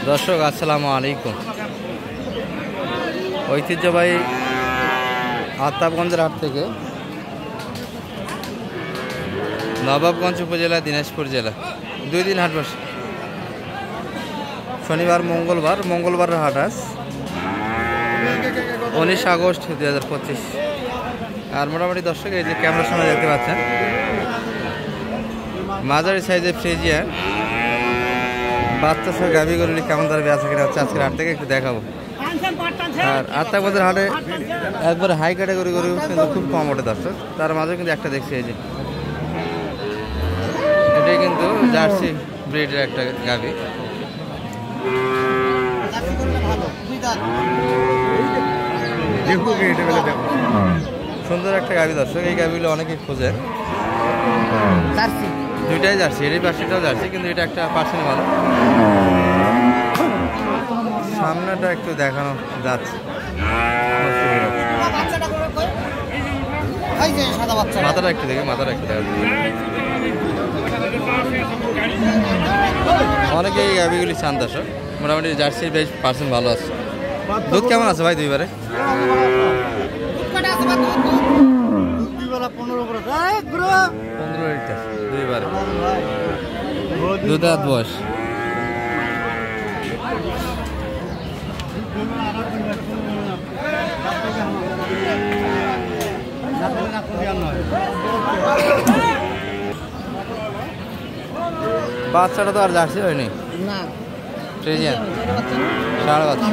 দর্শক আসসালামু আলাইকুম। ঐতিহ্যবাহী আফতাবগঞ্জের হাট থেকে নবাবগঞ্জ উপজেলা দিনাজপুর জেলা 2 দিন হাট বসে। শনিবার মঙ্গলবারের হাট আজ 19 আগস্ট 2025। আর মোটামুটি দর্শক এই যে ক্যামেরার সামনে দেখতে পাচ্ছেন মাঝারি সাইজের ফ্রিজিয়ান বাচ্চা সহ গাভী গরুলি কেমন তার বেচা কিনা হচ্ছে আজকের হাট থেকে একটু দেখাবো। আর আফতাবগঞ্জের হাটে একবারে হাই ক্যাটাগরি গরু কিন্তু খুব কম ওঠে দর্শক, তার মাঝে কিন্তু একটা দেখছি এই যে এটাই কিন্তু জার্সি ব্রিডের একটা গাভী, সুন্দর একটা গাভী দর্শক। এই গাভীগুলো অনেকেই খোঁজে, দুইটাই জার্সি, এর পাশেটাও জার্সি, কিন্তু এটা একটা পার্সেন্ট ভালো। সামনেটা একটু দেখানো যাচ্ছে, মাথাটা একটু দেখে অনেকে এই গাভীগুলি চান দর্শক। মোটামুটি জার্সির বেশ পার্সেন্ট ভালো আছে। দুধ কেমন আছে ভাই দুইবারে? 15 লিটার দুইবারে, দুধ রাত বয়স। বাচ্চাটা তো আর জার্সি হয়নি, ফ্রিজিয়ান ষাঁড় বাচ্চা।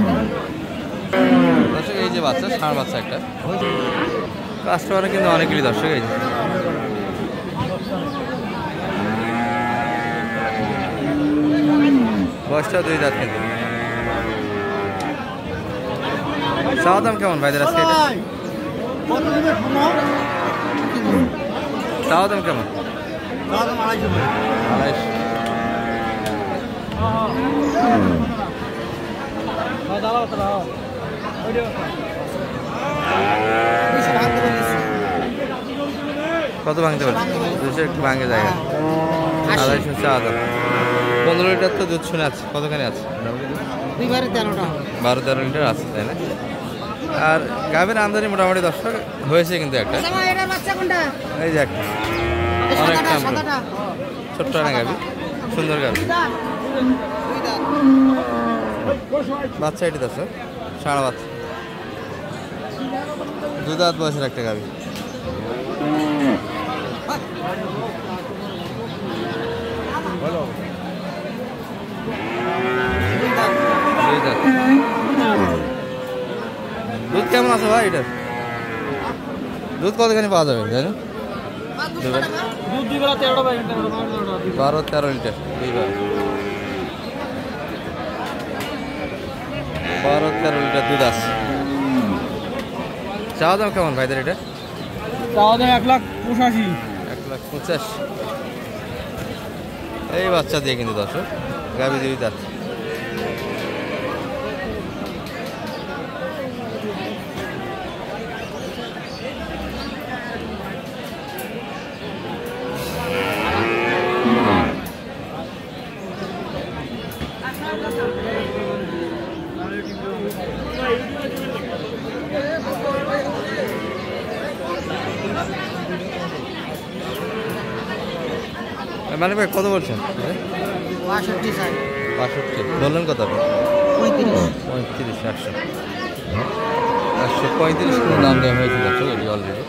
দর্শক এই যে বাচ্চা, ষাঁড় বাচ্চা একটা। কাস্টমার কিন্তু অনেকগুলি দর্শক। এই যে বয়সটা 2 দাঁত। কিন্তু চাওয়া দাম কেমন ভাইদের আজকে? এটা চাওয়া দাম কেমন? 250। কত ভাঙতে পারছে? 200 একটু ভাঙে জায়গা। 250 চাওয়া দাম। 15 লিটার তো দুধ শুনে আছে। কতখানি আছে? 12-13 লিটার আছে, তাই না? আর গাভীর আমদানি মোটামুটি দর্শক হয়েছে কিন্তু একটা, এই যে একটা অনেক ছোট্ট একটা গাভী, সুন্দর গাভী বাচ্চা। এটি দর্শক ষাঁড় বাচ্চা, 2 দাঁত বয়সের একটা গাভী। দুধ কেমন আছে ভাই এটার? দুধ কতখানি পাওয়া যাবে জানি? 12-13 লিটার দুইবার, 12-13 লিটার দুধ আছে। চাওয়া দাম কেমন ভাইদের এটা? চাওয়া দাম 1,85,000। 1,85,000। এই বাচ্চা দিয়ে কিন্তু দর্শক গাভী 2 দাঁত। মানে ভাই কত বলছেন? 65 বললেন কত? 35 135 দাম দেওয়া হয়েছিল এটি অলরেডি।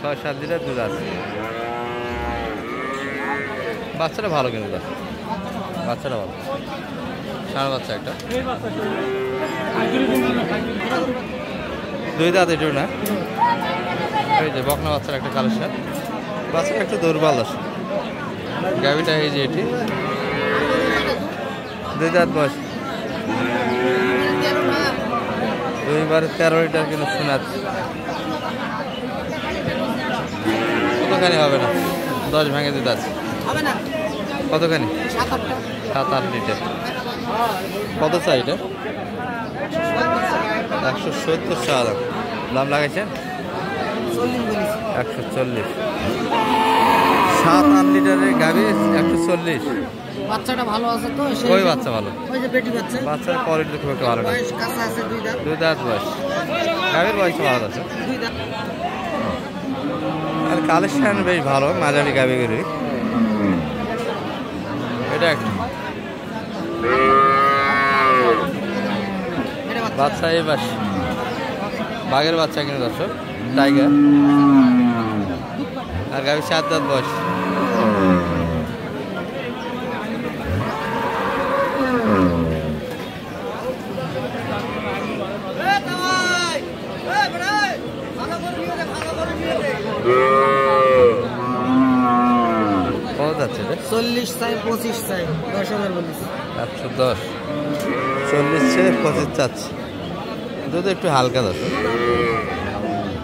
6-7 লিটার দুধ আছে। বাচ্চাটা ভালো কিন্তু বাচ্চাটা ভালো, ষাঁড় বাচ্চা একটা, 2 দাঁত এটিও না। এই যে বকনা বাচ্চার একটা কালেকশন, বাচ্চাটা একটু দুর্বল আছে। গাভীটা এই যে এটি 2 দাঁত বয়স, 2-13 লিটার কিন্তু শোনাচ্ছে। কতখানি হবে না? 10 ভাঙে দুধ আছে। কতখানি? 7-8 লিটার। কত চাই এটা? 170 টাকা দাম লাগাইছেন। 140। 7-8 লিটারের গাভী 140। বাচ্চাটা ভালো আছে তো? ওই বাচ্চা ভালো, ওই যে বেটি বাচ্চা, বাচ্চার কোয়ালিটি খুব একটা ভালো না। বয়স কাছে আছে 2 দাঁত। 2 দাঁত বয়স, গাভীর বয়স ভালো আছে। 2 দাঁত। আর কালেকশন বেশ ভালো, মাঝারি গাভীগুলি। এটা একটা বাচ্চা, এই বাস বাঘের বাচ্চা কিনে দর্শক, টাইগার। আর গাভী 7 দাঁত বয়স। কত যাচ্ছে রে? 40 চাই, 25 চাই, 10,000 বলিস। 110, 40 ছেড়ে 25 চাচ্ছে। দুধ একটু হালকা দর্শক,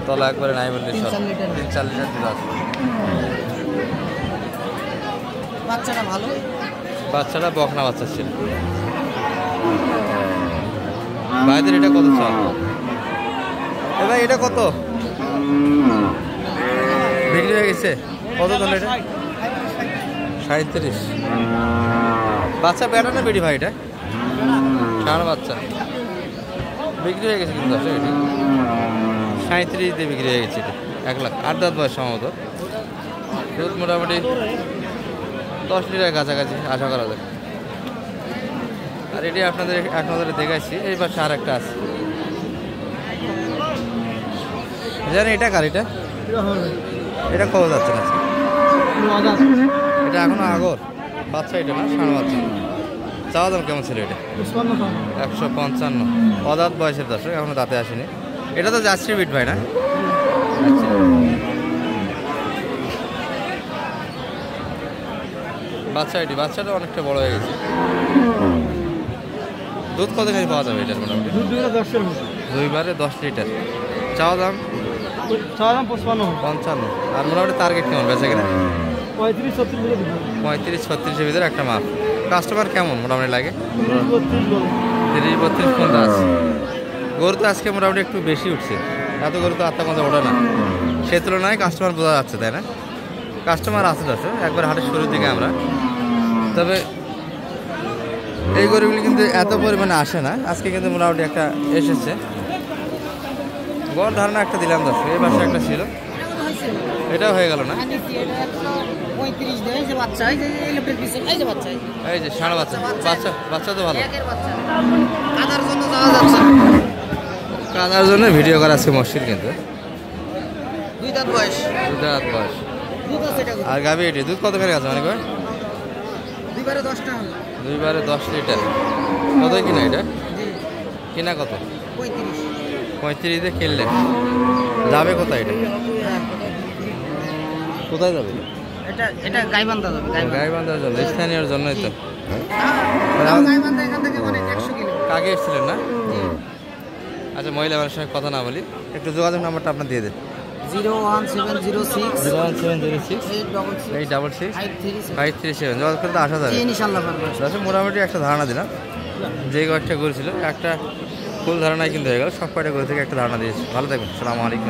তলা একবারে নাই বললে 3-4 লিটার। 3-4 লিটার দুধ আছে। বাচ্চাটা ভালো। বাচ্চাটা বকনা বাচ্চা ছিল। ভাইদের এটা কত চাল? এ ভাই এটা কত বিক্রি হয়ে গেছে? কত তাহলে এটা? 37। বাচ্চা বেটা না বেটি ভাই? এটা ষাঁড় বাচ্চা, বিক্রি হয়ে গেছে কিন্তু আসলে এটি 37 দিয়ে বিক্রি হয়ে গেছে। এটা 1 লাখ। 8 দাঁত বয়স সম্ভবত। দুধ মোটামুটি 10 লিটার কাছাকাছি আশা করা যায়। আর এটি আপনাদের এক নজরে দেখাচ্ছি। এই পাশে আর একটা আছে, জানি এটা কার? এটা কত যাচ্ছে না? এটা এখনো আগর বাচ্চা, এটা না ষাঁড় বাচ্চা। চাওয়া দাম কেমন ছিল এটা? 155। অদাঁত বয়সের দর্শক, এখনো দাঁতে আসেনি। এটা তো জার্সি বিট ভাই না? বাচ্চা, এটি বাচ্চাটা অনেকটা বড় হয়ে গেছে। দুধ কতখানি পাওয়া যাবে এটার মোটামুটি? 2 বারে 10 লিটার। চাওয়া দাম 55। আর মোটামুটি টার্গেট কেমন বেচা কিনা? 35-36 ভিতরে একটা মাপ। কাস্টমার কেমন মোটামুটি লাগে? 30-32 পর্যন্ত আছে। গরু তো আজকে মোটামুটি একটু বেশি উঠছে, এত গরু তো আত্মা মধ্যে ওঠে না। সে তুলনায় কাস্টমার বোঝা যাচ্ছে, তাই না? কাস্টমার আছে দর্শক, একবার হাটের শুরুর দিকে আমরা। তবে এই গরুগুলি কিন্তু এত পরিমাণে আসে না, আজকে কিন্তু মোটামুটি একটা এসেছে। গড় ধারণা একটা দিলাম দর্শক। এই পাশে একটা ছিল, এটাও হয়ে গেল না? 35 দেয়। এই যে বাচ্চা, এই যে ইলেকট্রিক পিছন, এই যে বাচ্চা, এই যে ষাঁড় বাচ্চা। বাচ্চা বাচ্চা তো ভালো। একের বাচ্চা। কাদার জন্য যাওয়া যাচ্ছে। কাদার জন্য ভিডিও করা আছে মুশকিল কিন্তু। 2 দাঁত বয়স। 2 দাঁত বয়স। দুধ আছে এটা। আর গাভী এটি দুধ কত ফেরে আছে মানে? 2 বারে 10 টাকা। 2 বারে 10 লিটার। কত কিনা এটা? জি। কিনা কত? 35। 35 দিয়ে কিনলেন। যাবে কোথায় এটা? কোথায় যাবে? এটা গাইবান্ধা যাবে। গাইবান্ধার জন্য, স্থানীয়র জন্যই তো। গাইবান্ধা এখান থেকে মানে 100 কিলো। কাকে এসেছিলেন না? আচ্ছা, মহিলা মানুষের সঙ্গে কথা না বলি, একটু যোগাযোগ নাম্বারটা আপনার দিয়ে দেন। 01706 01706 866 537। যোগাযোগ করতে আসা যাবে ইনশাআল্লাহ পারবো। মোটামুটি একটা ধারণা দিলাম। যে কয়েকটা গরু ছিল, একটা ফুল ধারণায় কিন্তু হয়ে গেল। সব কয়টা গরু থেকে একটা ধারণা দিয়েছি। ভালো থাকবেন। আসসালামু আলাইকুম।